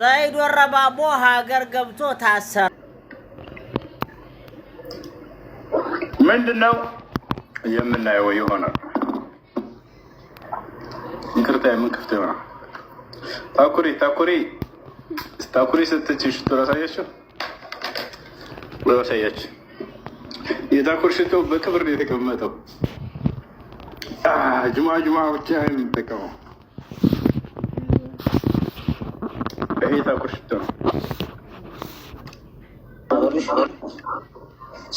ሰይድ ወረባቦ ሀገር ገብቶ ታሰረ። ምንድነው የምናየው ይሆናል? ይቅርታ ምን ክፍት ይሆናል? ታኩሪ ስትችሽ ትራሳያችሁ ወሳያች የታኩር ሽቶ በክብር ነው የተቀመጠው። ጁማ ብቻ የምንጠቀመው ይሄ ታኩር ሽቶ ነው።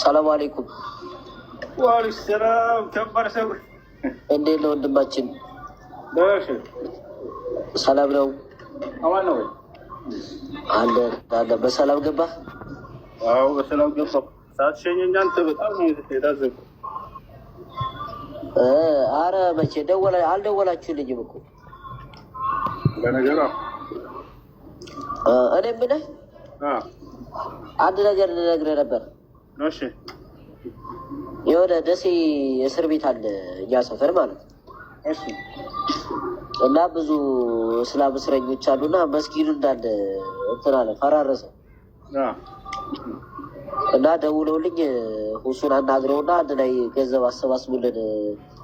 ሰላም አለይኩም። ወአለይኩም ሰላም። ከበር ሰው እንዴት ነው ወንድማችን? ደህና ሰላም ነው? አማን ነው አለ። በሰላም ገባ? አዎ በሰላም ገባ። ሳትሸኘኝ አንተ በጣም ነው የታዘብኩት። አረ መቼ አልደወላችሁልኝም እኮ ለነገሩ። እኔ የምልህ አንድ ነገር ልነግርህ ነበር። እሺ። የሆነ ደሴ እስር ቤት አለ እኛ ሰፈር ማለት ነው። እሺ። እና ብዙ እስላም እስረኞች አሉና መስጊዱ እንዳለ እንትን አለ ፈራረሰ። እና ደውለውልኝ ሁሱን አናግረውና አንድ ላይ ገንዘብ አሰባስቡልን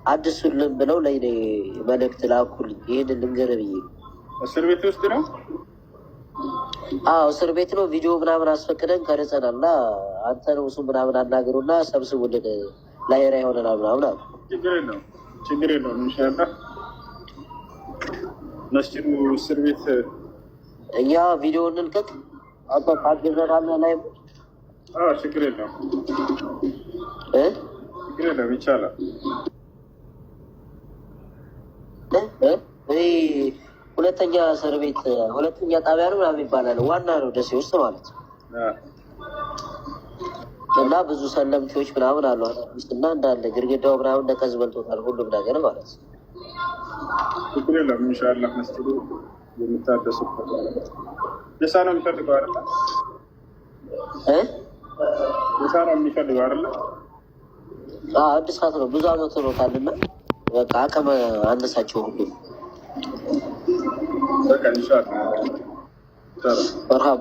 አድሱልን ብለው ላይ መልእክት ላኩልኝ። ይህንን ልንገርህ ብዬ። እስር ቤት ውስጥ ነው? አዎ እስር ቤት ነው። ቪዲዮ ምናምን አስፈቅደን ቀርጸናል እና አንተ ነው እሱ ምናምን አናግሩና ሰብስቡልን ላይራ ይሆነናል ምናምን አሉ። ችግር የለውም ኢንሻላህ። መስጂዱ እስር ቤት እኛ ቪዲዮ እንልቀቅ አንተ ታግዘናለህ ላይ ችግር የለውም ይቻላል። ሁለተኛ እስር ቤት ሁለተኛ ጣቢያ ነው ምናምን ይባላል። ዋና ነው ደሴ ውስጥ ማለት ነው። እና ብዙ ሰለምቲዎች ምናምን አሉ እና እንዳለ ግድግዳው ምናምን ነቀዝ በልቶታል ሁሉም ነገር ማለት ነው። ችግር የለም ኢንሻላህ። መስጂዱ የምታደሱበት ደሳ ነው የሚፈልገው አይደለ? ደሳ ነው የሚፈልገው አይደለ? እድሳት ነው። ብዙ አመት ሆኖታልና በቃ አቅም አነሳቸው ሁሉ በቃ ኢንሻላህ።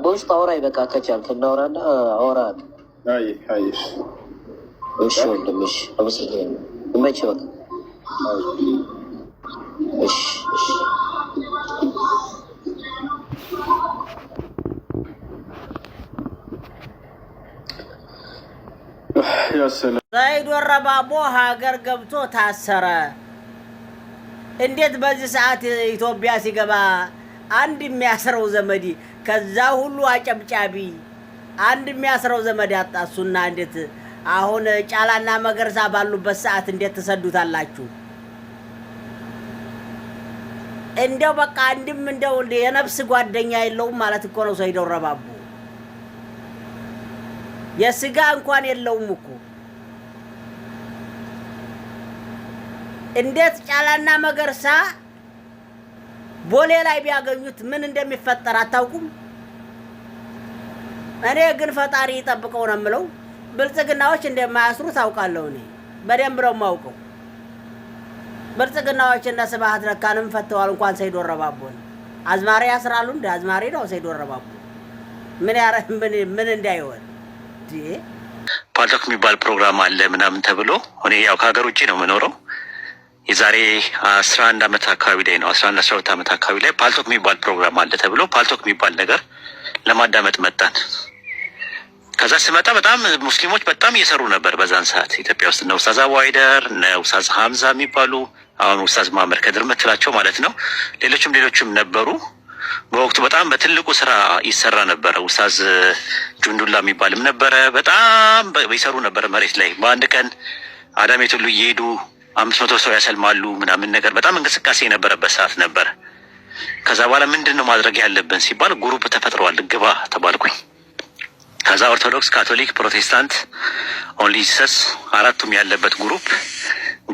በውስጥ አውራኝ በቃ ከቻልክ እናውራና አወራለሁ። አይሽ እሺ ወንድምሽ አመሰግናለሁ። መቼ በቃ እሺ ሰይድ ወረባቦ ሀገር ገብቶ ታሰረ። እንዴት በዚህ ሰዓት ኢትዮጵያ ሲገባ አንድ የሚያስረው ዘመድ ከዛ ሁሉ አጨብጫቢ አንድ የሚያስረው ዘመድ ያጣሱና እንዴት አሁን ጫላና መገርሳ ባሉበት ሰዓት እንዴት ትሰዱታላችሁ? እንደው በቃ አንድም እንደው የነፍስ ጓደኛ የለውም ማለት እኮ ነው። ሰይድ ወረባቦ የስጋ እንኳን የለውም እኮ። እንዴት ጫላና መገርሳ ቦሌ ላይ ቢያገኙት ምን እንደሚፈጠር አታውቁም? እኔ ግን ፈጣሪ ይጠብቀው ነው የምለው። ብልጽግናዎች እንደማያስሩ ታውቃለሁ። እኔ በደንብ ነው የማውቀው። ብልጽግናዎች እነ ስብሐት ነካንም ፈተዋል። እንኳን ሰይድ ወረባቦን አዝማሪ ያስራሉ። እንደ አዝማሪ ነው ሰይድ ወረባቦ ምን እንዳይሆን ፓልቶክ የሚባል ፕሮግራም አለ ምናምን ተብሎ እኔ ያው ከሀገር ውጭ ነው የምኖረው። የዛሬ 11 ዓመት አካባቢ ላይ ነው 11-12 ዓመት አካባቢ ላይ ፓልቶክ የሚባል ፕሮግራም አለ ተብሎ ፓልቶክ የሚባል ነገር ለማዳመጥ መጣን። ከዛ ስመጣ በጣም ሙስሊሞች በጣም እየሰሩ ነበር በዛን ሰዓት ኢትዮጵያ ውስጥ ነው። ኡስታዝ አዋይደር ነው፣ ኡስታዝ ሀምዛ የሚባሉ አሁን ኡስታዝ ማመር ከድር ምትላቸው ማለት ነው። ሌሎችም ነበሩ። በወቅቱ በጣም በትልቁ ስራ ይሰራ ነበረ። ኡስታዝ ጁንዱላ የሚባልም ነበረ። በጣም ይሰሩ ነበር መሬት ላይ። በአንድ ቀን አዳሜት ሁሉ እየሄዱ 500 ሰው ያሰልማሉ ምናምን ነገር በጣም እንቅስቃሴ የነበረበት ሰዓት ነበር። ከዛ በኋላ ምንድን ነው ማድረግ ያለብን ሲባል ጉሩፕ ተፈጥረዋል፣ ግባ ተባልኩኝ። ከዛ ኦርቶዶክስ፣ ካቶሊክ፣ ፕሮቴስታንት፣ ኦንሊ ጂሰስ አራቱም ያለበት ጉሩፕ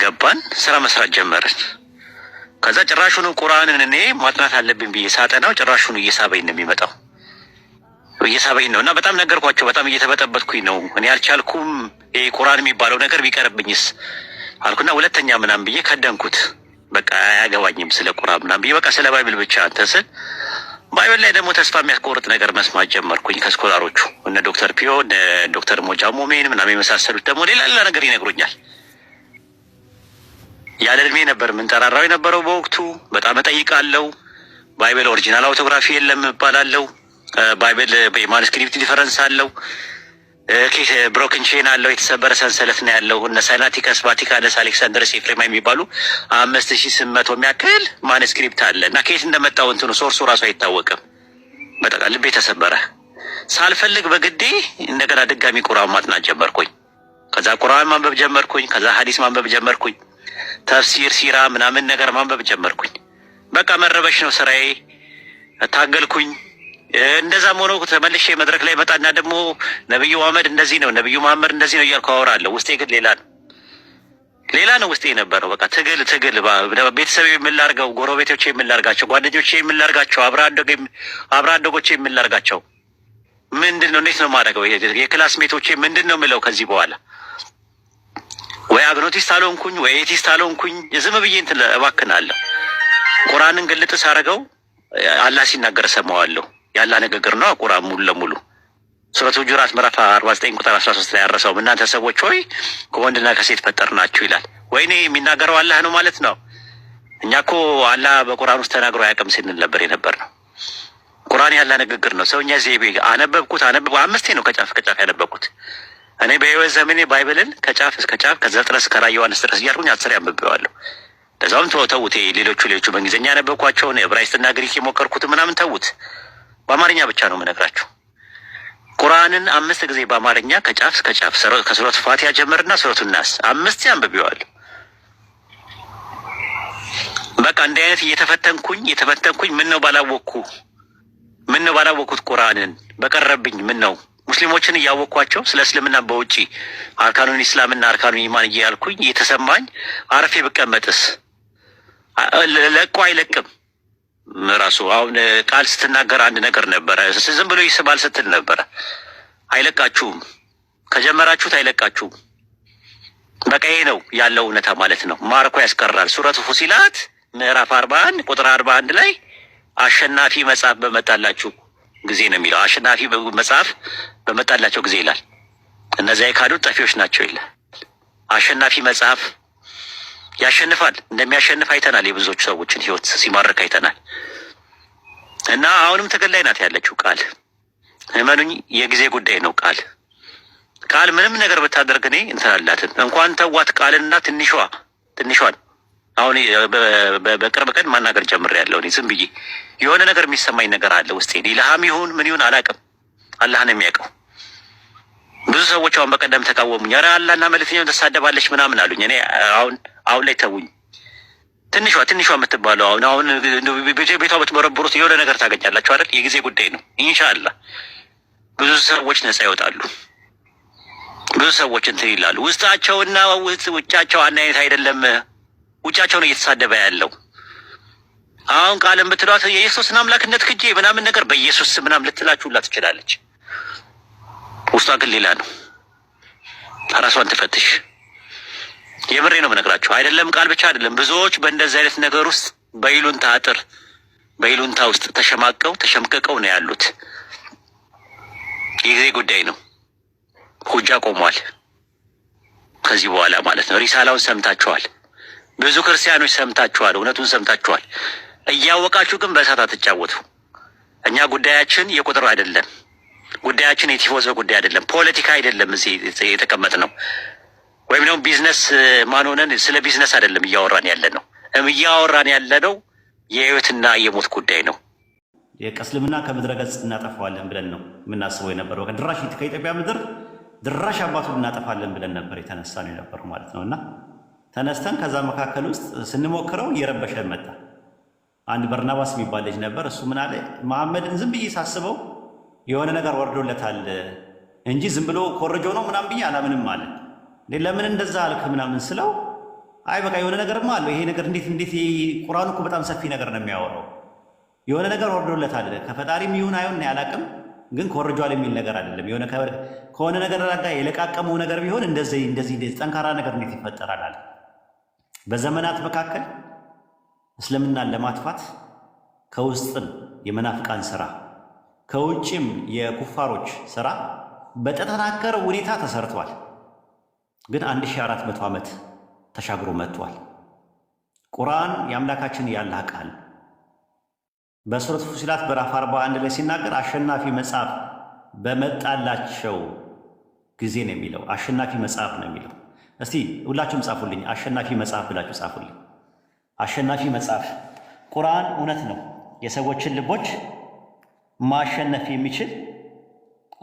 ገባን፣ ስራ መስራት ጀመርን። ከዛ ጭራሹን ቁርአንን እኔ ማጥናት አለብኝ ብዬ ሳጠናው ጭራሹን እየሳበኝ ነው የሚመጣው እና በጣም ነገርኳቸው። በጣም እየተበጠበጥኩኝ ነው እኔ አልቻልኩም። ይሄ ቁርአን የሚባለው ነገር ቢቀርብኝስ አልኩና ሁለተኛ ምናምን ብዬ ከደንኩት። በቃ አያገባኝም ስለ ቁርአን ምናምን ብዬ በቃ ስለ ባይብል ብቻ እንትን ስል ባይብል ላይ ደግሞ ተስፋ የሚያስቆርጥ ነገር መስማት ጀመርኩኝ ከስኮላሮቹ እነ ዶክተር ፒዮ እነ ዶክተር ሞጃ ሞሜን ምናምን የመሳሰሉት ደግሞ ሌላ ነገር ይነግሩኛል። ያለ እድሜ ነበር የምንጠራራው የነበረው በወቅቱ። በጣም እጠይቃለሁ። ባይብል ኦሪጂናል አውቶግራፊ የለም እባላለሁ። ባይብል በማኑስክሪፕት ዲፈረንስ አለው። ብሮክን ቼን አለው። የተሰበረ ሰንሰለት ነው ያለው። እነ ሳይናቲከስ ቫቲካንስ አሌክሳንደርስ ኤፍሬማ የሚባሉ 5800 የሚያክል ማኑስክሪፕት አለ እና ከየት እንደመጣው እንትኑ ሶርሱ ራሱ አይታወቅም። በጣም ልቤ ተሰበረ። ሳልፈልግ በግዴ እንደገና ድጋሚ ቁርአን ማጥናት ጀመርኩኝ። ከዛ ቁርአን ማንበብ ጀመርኩኝ። ከዛ ሐዲስ ማንበብ ጀመርኩኝ። ተፍሲር ሲራ ምናምን ነገር ማንበብ ጀመርኩኝ። በቃ መረበሽ ነው ስራዬ። ታገልኩኝ። እንደዛም ሆኖ ተመልሼ መድረክ ላይ መጣና ደግሞ ነብዩ መሐመድ እንደዚህ ነው፣ ነብዩ መሐመድ እንደዚህ ነው እያልኩ አወራለሁ። ውስጤ ግን ሌላ ነው ውስጤ የነበረው። በቃ ትግል ቤተሰብ የምላርገው፣ ጎረቤቶቼ የምላርጋቸው፣ ጓደኞቼ የምላርጋቸው፣ አብረ አደጎቼ የምላርጋቸው ምንድን ነው? እንዴት ነው የማደርገው? የክላስ ሜቶቼ ምንድን ነው የምለው? ከዚህ በኋላ ወይ አግኖቲስት አልሆንኩኝ ወይ ኤቲስት አልሆንኩኝ። ዝም ብዬ እንትን እባክናለሁ። ቁርአንን ግልጥ ሳረገው አላህ ሲናገር ሰማዋለሁ። ያላ ንግግር ነው ቁርአን ሙሉ ለሙሉ ሱረቱ ሁጁራት ምዕራፍ 49 ቁጥር 13 ላይ ያረሰው እናንተ ሰዎች ሆይ ከወንድና ከሴት ፈጠርናችሁ ይላል። ወይኔ የሚናገረው አላህ ነው ማለት ነው። እኛ እኮ አላህ በቁርአን ውስጥ ተናግሮ አያውቅም ስንል ነበር የነበርነው። ቁርአን ያላ ንግግር ነው። ሰውኛ ዘይቤ አነበብኩት 5 ነው ከጫፍ ያነበብኩት። እኔ በህይወት ዘመኔ ባይብልን ከጫፍ እስከ ጫፍ ከዘፍጥረት እስከ ራዕየ ዮሐንስ ድረስ እያልኩኝ 10 ያንብቤዋለሁ። ለዛውም ተውት። ሌሎቹ በእንግሊዝኛ ያነበብኳቸውን ዕብራይስጥና ግሪክ የሞከርኩት ምናምን ተውት። በአማርኛ ብቻ ነው የምነግራችሁ። ቁርአንን 5 ጊዜ በአማርኛ ከጫፍ እስከ ጫፍ ከሱረቱ ፋቲሃ ጀመርና ሱረቱ ናስ 5 ያንብቤዋለሁ። በቃ እንዲህ አይነት እየተፈተንኩኝ ምን ነው ባላወቅኩት ቁርአንን በቀረብኝ ምን ነው ሙስሊሞችን እያወቅኳቸው ስለ እስልምና በውጪ አርካኑን ኢስላምና አርካኑን ኢማን እያልኩኝ እየተሰማኝ አረፌ ብቀመጥስ ለቆ አይለቅም። ራሱ አሁን ቃል ስትናገር አንድ ነገር ነበረ፣ ዝም ብሎ ይስባል ስትል ነበረ። አይለቃችሁም፣ ከጀመራችሁት አይለቃችሁም። በቃ ይሄ ነው ያለው እውነታ ማለት ነው። ማርኮ ያስቀራል። ሱረቱ ፉሲላት ምዕራፍ 41 ቁጥር 41 ላይ አሸናፊ መጽሐፍ በመጣላችሁ ጊዜ ነው የሚለው። አሸናፊ መጽሐፍ በመጣላቸው ጊዜ ይላል። እነዚያ የካዱት ጠፊዎች ናቸው ይላል። አሸናፊ መጽሐፍ ያሸንፋል። እንደሚያሸንፍ አይተናል። የብዙዎቹ ሰዎችን ህይወት ሲማርክ አይተናል። እና አሁንም ትግል ላይ ናት ያለችው ቃል። እመኑኝ የጊዜ ጉዳይ ነው። ቃል ምንም ነገር ብታደርግ እኔ እንትን አላትም። እንኳን ተዋት ቃልና ትንሿን አሁን በቅርብ ቀን ማናገር ጀምሬያለሁ። እኔ ዝም ብዬ የሆነ ነገር የሚሰማኝ ነገር አለ ውስጤ። ኢልሃም ይሁን ምን ይሁን አላውቅም፣ አላህ ነው የሚያውቀው። ብዙ ሰዎች አሁን በቀደም ተቃወሙኝ። ኧረ አላህና መልእክተኛውን ተሳደባለች ምናምን አሉኝ። እኔ አሁን ላይ ተውኝ። ትንሿ የምትባለው አሁን ቤቷ ብትበረብሩት የሆነ ነገር ታገኛላችሁ አይደል? የጊዜ ጉዳይ ነው። ኢንሻአላህ ብዙ ሰዎች ነጻ ይወጣሉ። ብዙ ሰዎች እንትን ይላሉ። ውስጣቸውና ውጫቸው አንድ አይነት አይደለም። ውጫቸውን እየተሳደበ ያለው አሁን ቃልን ብትሏት የኢየሱስን አምላክነት ክጄ ምናምን ነገር በኢየሱስ ምናምን ልትላችሁላ ትችላለች። ውስጧ ግን ሌላ ነው። ራሷን ትፈትሽ። የምሬ ነው የምነግራችሁ። አይደለም ቃል ብቻ አይደለም። ብዙዎች በእንደዚህ አይነት ነገር ውስጥ በይሉንታ ውስጥ ተሸምቀቀው ነው ያሉት። የጊዜ ጉዳይ ነው። ሁጃ ቆሟል። ከዚህ በኋላ ማለት ነው። ሪሳላውን ሰምታችኋል። ብዙ ክርስቲያኖች ሰምታችኋል። እውነቱን ሰምታችኋል። እያወቃችሁ ግን በእሳት አትጫወቱ። እኛ ጉዳያችን የቁጥር አይደለም። ጉዳያችን የቲፎዞ ጉዳይ አይደለም። ፖለቲካ አይደለም። እዚህ የተቀመጥ ነው ወይም ደግሞ ቢዝነስ ማን ሆነን ስለ ቢዝነስ አይደለም እያወራን ያለ ነው የህይወትና የሞት ጉዳይ ነው። የእስልምና ከምድረ ገጽ እናጠፋዋለን ብለን ነው የምናስበው የነበረው። ድራሽ ከኢትዮጵያ ምድር ድራሽ አባቱን እናጠፋለን ብለን ነበር የተነሳ ነው የነበረው ማለት ነው። እና ተነስተን ከዛ መካከል ውስጥ ስንሞክረው እየረበሸን መጣ። አንድ በርናባስ የሚባል ልጅ ነበር። እሱ ምን አለ፣ መሐመድን ዝም ብዬ ሳስበው የሆነ ነገር ወርዶለታል እንጂ ዝም ብሎ ኮረጆ ነው ምናምን ብዬ አላምንም አለ። ለምን እንደዛ አልክ ምናምን ስለው፣ አይ በቃ የሆነ ነገርማ አለው። ይሄ ነገር እንዴት ቁርአኑ እኮ በጣም ሰፊ ነገር ነው የሚያወራው። የሆነ ነገር ወርዶለታል ከፈጣሪም ይሁን አይሁን ያላቅም፣ ግን ኮረጇል የሚል ነገር አይደለም። የሆነ ከሆነ ነገር ጋር የለቃቀመው ነገር ቢሆን እንደዚህ ጠንካራ ነገር እንዴት ይፈጠራል አለ። በዘመናት መካከል እስልምናን ለማጥፋት ከውስጥን የመናፍቃን ስራ ከውጭም የኩፋሮች ስራ በተጠናከረ ሁኔታ ተሰርቷል። ግን 1400 ዓመት ተሻግሮ መጥቷል። ቁርአን የአምላካችን ያላህ ቃል በሱረቱ ፉሲላት ምዕራፍ 41 ላይ ሲናገር አሸናፊ መጽሐፍ በመጣላቸው ጊዜ ነው የሚለው። አሸናፊ መጽሐፍ ነው የሚለው። እስቲ ሁላችሁም ጻፉልኝ፣ አሸናፊ መጽሐፍ ብላችሁ ጻፉልኝ። አሸናፊ መጽሐፍ ቁርአን እውነት ነው። የሰዎችን ልቦች ማሸነፍ የሚችል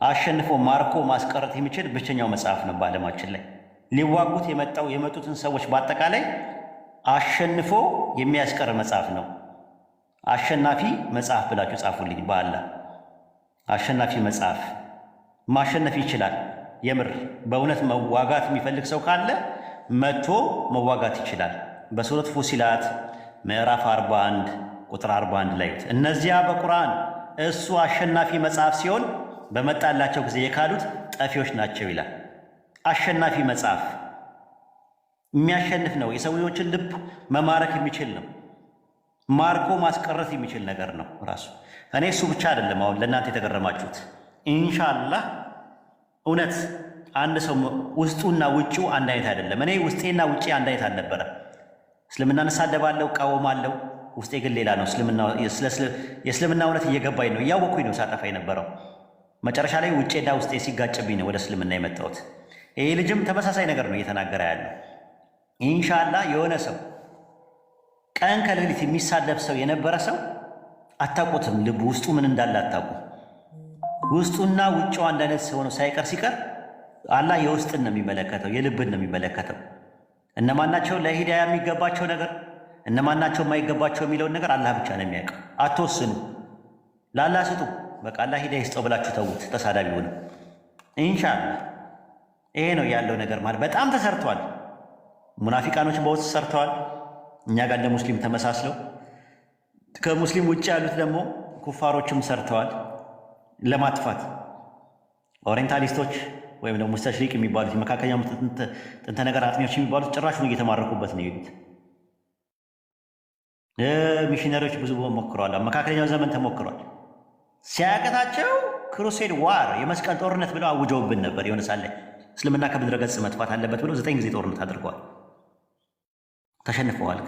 አሸንፎ ማርኮ ማስቀረት የሚችል ብቸኛው መጽሐፍ ነው በዓለማችን ላይ። ሊዋጉት የመጡትን ሰዎች በአጠቃላይ አሸንፎ የሚያስቀር መጽሐፍ ነው። አሸናፊ መጽሐፍ ብላችሁ ጻፉልኝ። በአላህ አሸናፊ መጽሐፍ ማሸነፍ ይችላል። የምር በእውነት መዋጋት የሚፈልግ ሰው ካለ መጥቶ መዋጋት ይችላል። በሱረት ፉሲላት ምዕራፍ 41 ቁጥር 41 ላይ እነዚያ በቁርአን እሱ አሸናፊ መጽሐፍ ሲሆን በመጣላቸው ጊዜ የካሉት ጠፊዎች ናቸው ይላል። አሸናፊ መጽሐፍ የሚያሸንፍ ነው። የሰዎችን ልብ መማረክ የሚችል ነው። ማርኮ ማስቀረት የሚችል ነገር ነው ራሱ። እኔ እሱ ብቻ አይደለም አሁን ለእናንተ የተገረማችሁት። ኢንሻአላህ እውነት አንድ ሰው ውስጡና ውጪው አንድ አይነት አይደለም። እኔ ውስጤና ውጪ አንድ አይነት አልነበረ። እስልምናን እሳደባለሁ፣ እቃወማለሁ። ውስጤ ግን ሌላ ነው። የእስልምና እውነት እየገባኝ ነው፣ እያወቅኩኝ ነው ሳጠፋ የነበረው። መጨረሻ ላይ ውጬና ውስጤ ሲጋጭብኝ ነው ወደ እስልምና የመጣሁት። ይሄ ልጅም ተመሳሳይ ነገር ነው እየተናገረ ያለው። ኢንሻአላህ የሆነ ሰው ቀን ከሌሊት የሚሳደብ ሰው የነበረ ሰው አታውቁትም፣ ልብ ውስጡ ምን እንዳለ አታውቁ። ውስጡና ውጭው አንድ አይነት ሆኖ ሳይቀር ሲቀር አላህ የውስጥን ነው የሚመለከተው፣ የልብን ነው የሚመለከተው። እነማናቸው ለሂዳያ የሚገባቸው ነገር እነማናቸው የማይገባቸው የሚለውን ነገር አላህ ብቻ ነው የሚያውቀው። አትወስኑ፣ ለአላህ ስጡ። በቃ አላህ ሂዳያ ይስጠው ብላችሁ ተዉት፣ ተሳዳቢው ነው። ኢንሻአላህ ይሄ ነው ያለው ነገር ማለት በጣም ተሰርቷል። ሙናፊቃኖች በውስጥ ሰርተዋል። እኛ ጋር እንደ ሙስሊም ተመሳስለው ከሙስሊም ውጭ ያሉት ደግሞ ኩፋሮችም ሰርተዋል ለማጥፋት። ኦሪየንታሊስቶች ወይም ደግሞ ሙስተሽሪቅ የሚባሉት የመካከለኛው ጥንተ ነገር አጥኚዎች የሚባሉት ጭራሹን እየተማረኩበት ነው የሄዱት። ሚሽነሪዎች ብዙ ሞክረዋል። መካከለኛው ዘመን ተሞክሯል። ሲያቀታቸው ክሩሴድ ዋር የመስቀል ጦርነት ብለው አውጀውብን ነበር። የሆነ ሳለ እስልምና ከምድረ ገጽ መጥፋት አለበት ብለው 9 ጊዜ ጦርነት አድርገዋል። ተሸንፈዋል።